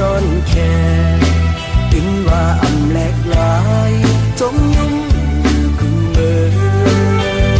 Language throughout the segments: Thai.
ต้นแค่ถึงว่าอำแลกหลายจมยุ่งอยู่คือเมื่อ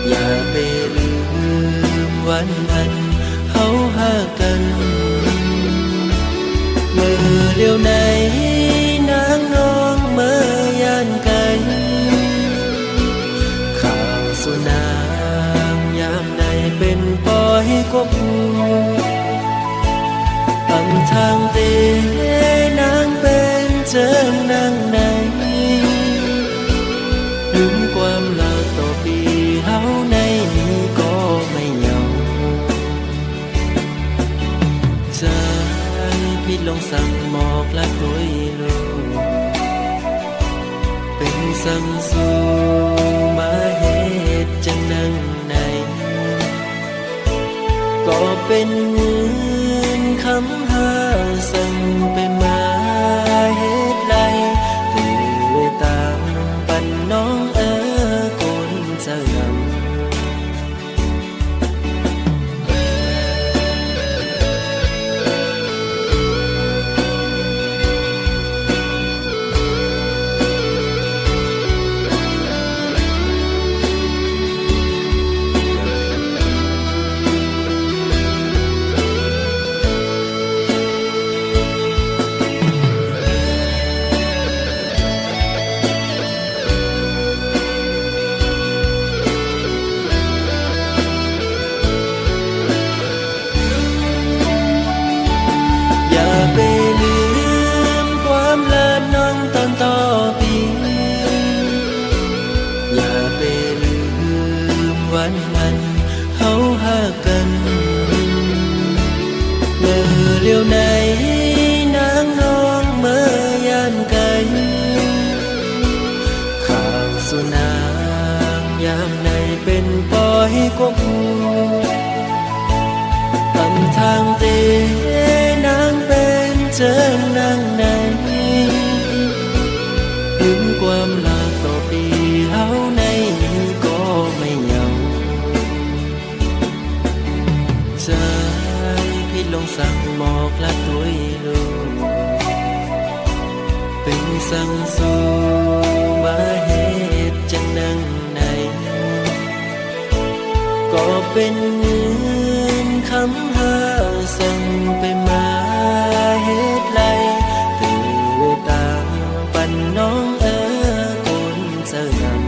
อย่าไปลืมวันนั้นเฮาหากันมือเดียวไหนนางน้องเมื่อยานไกลข่าวสุนางยามใดเป็นปล่อยกบอำทางเตนางเป็นเจิงนางไหนลืมความลาต่อปีเฮาในนี้ก็ไม่เหงาใจพี่ลงสั่งหมอกและตุยลูเป็นสั่งสู่มาเหตุจังนังในก็เป็นเงินคำหาสั่งไปมาเหตุไรตื่นตามปันน้องคนเสื่อมอย่าไปลืมความลาน้องตอนต่อปีอย่าไปลืมวันนั้นเฮาหากันเมื่อเลี้ยวไหนนางน้องเมื่อยานไกลข่าวสุนางยามในเป็นปล่อยกบอำทางเตนางเป็นเจิงนางไหนลืมความลาต่อปีเฮาในนี้ก็ไม่เหงาใจพี่ลงสั่งหมอกและตุยลูเป็นสั่งสู่มาเหตุจังนังไหนก็เป็นเงินคำหาสั่งไปมาเหตุไรตื่นตามปันน้องคนเสื่อม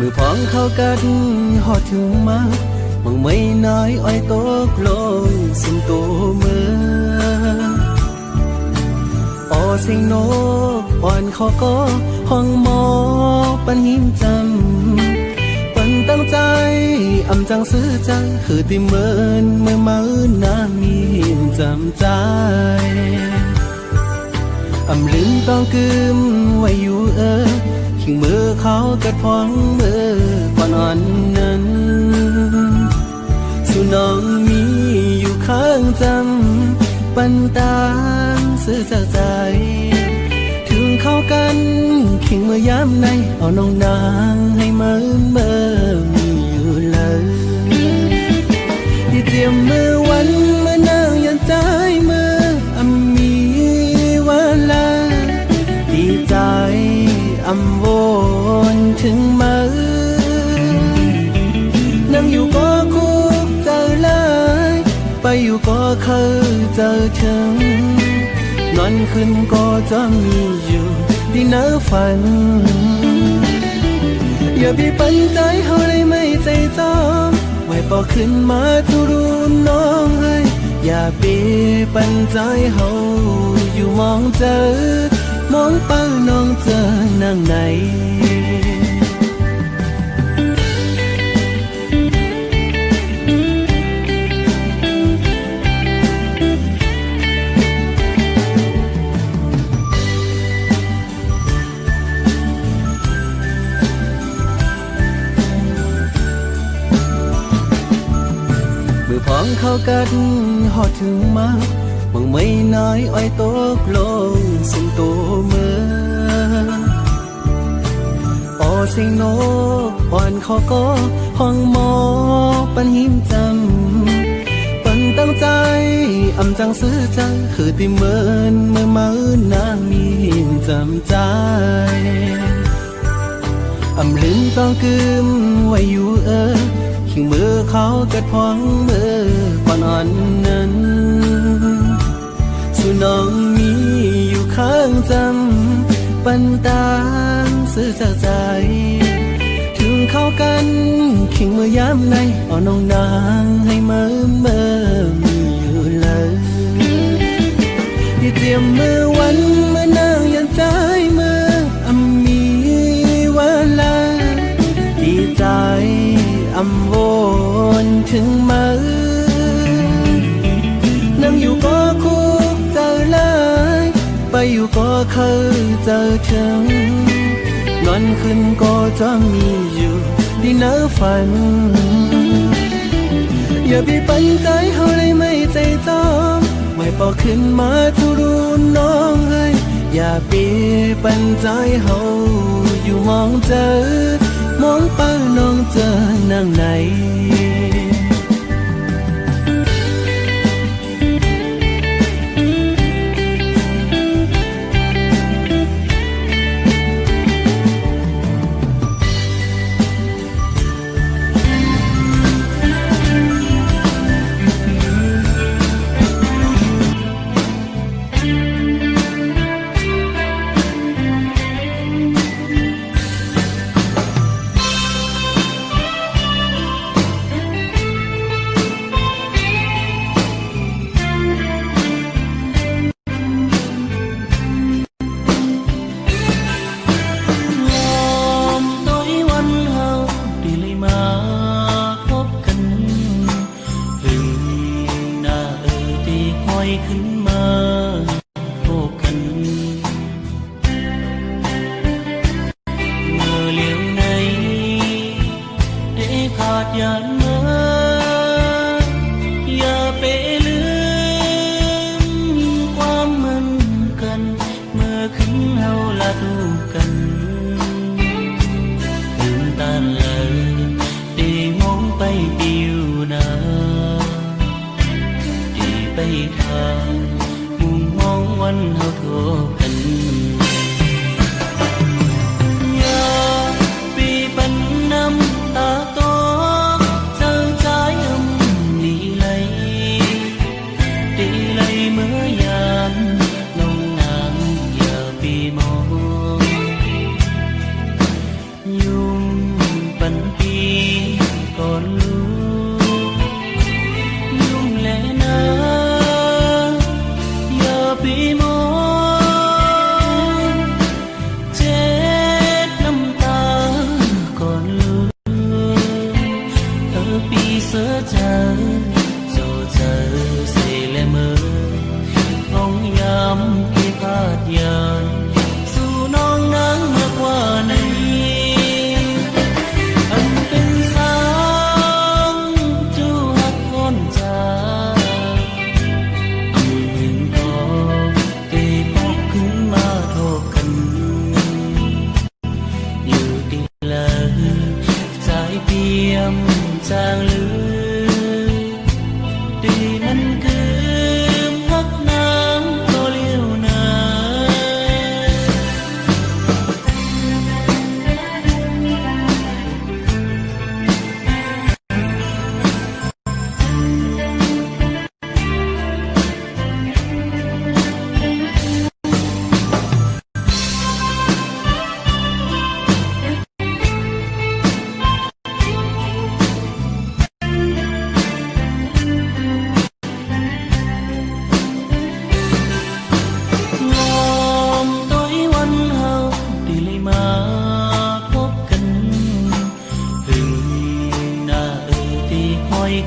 มือพองเข้ากันหอดถึงมามังไม่น้อยอ้อยโตกลงสิงโตเมื่อออสิงโนอ่อนขอก็ห้องหมอปันหิมจำปันตั้งใจอำจังซื้อจังคือติเมินเมื่อมาน้ามีหิมจำใจอำลืมต้องกึมไว้อยู่ขิงมือเขากระพองมือก่อนอ่อนนั้นสู่น้องมีอยู่ข้างจำปันตามซื้อจากใจถึงเข้ากันขิงมือยามในเอาน้องนางให้เมื่อมีอยู่เลยที่เตรียมมือวันเมื่อนางยันใจมือมีวันละดีใจอำวนถึงมือนั่งอยู่ก็คุกเจอเลยไปอยู่ก็เคยเจอถึงนอนขึ้นก็จะมีอยู่ที่เนื้อฝันอย่าไปปันใจเขาเลยไม่ใจจอมไว้ปอขึ้นมาทุรุนน้องให้อย่าไปปันใจเขาอยู่มองเจอมองเป้าน้องเจอนางไหน เข้ากันหอดถึงมาบางไม่น้อยอ้อยตกลงสุ่มตัวเมื่อปอสิงโนอ่อนเขาก็ห้องหมอปันหิมจำปันตั้งใจอำจังซื้อใจคือติเมินเมื่อมาอื่นนางมีหิมจำใจอำลืมต้องกึมไว้อยู่ขิงมือเขากระพองมือก่อนอ่อนนั้นสู่น้องมีอยู่ข้างจำปันตามซื้อจากใจถึงเข้ากันขิงมือย้ำในเอาน้องนางให้เมื่มีอยู่เลยอย่าเตรียมมือวันเมื่อนางยันใจมือมีเวลาดีใจโวนถึงมือนั่งอยู่ก็คุกเจอเลยไปอยู่ก็เคยเจอถึงนอนขึ้นก็จะมีอยู่ดีเนื้อฝันอย่าไปปันใจเขาเลยไม่ใจจอมไม่ปอกขึ้นมาทุรุนน้องเฮ้ยอย่าไปปันใจเขาอยู่มองเจอมองป้าน้องเจอนั่งไหนขึ้นมาโบกันเมื่อเลี้ยวในได้ขาดยานมาอย่าไปลืมความมันกันเมื่อขึ้นเฮาละดูกันลืมตาเลยได้มองไปปิวนาไปทางมุมมองวันเฮาโทกันอย่าปีปันน้ำตาโตเจ้าใจดีเลยเมื่อยามน้องนางอย่าปีมองยุ่งปันปีก่อนรู้ยุ่งแลนะปีมองเจ็ดน้ำตาก่อนลืมปีเสือเจอโจเจอเสและเมื่อห้องยำที่พาดยานสู่น้องนางมากกว่านี้อันเป็นสางจูหักก้นใจจางลือดีมันคือพักน้ำก็เลี้ยวนา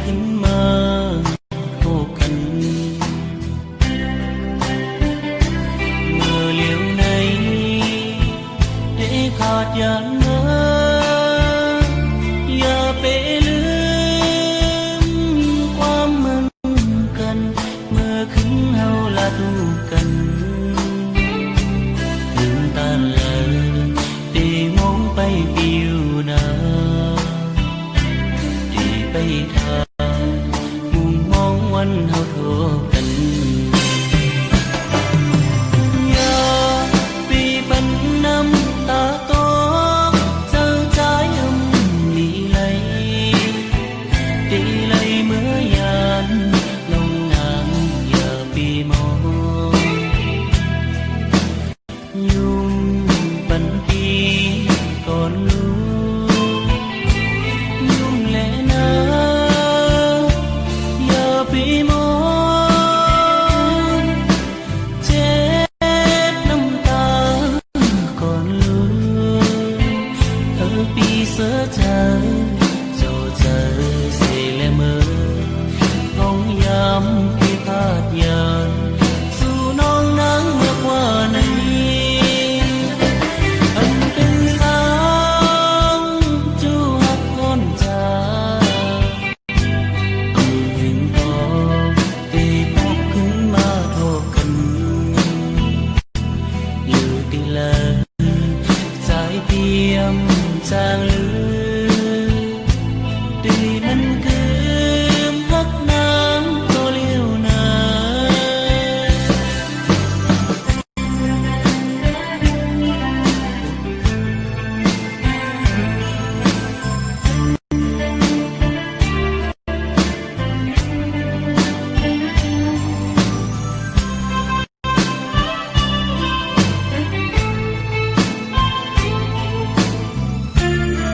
ขึ้นมาโบกันเมื่อเลี้ยวในได้ขาดยานมาอย่าไปลืมความมัน ทา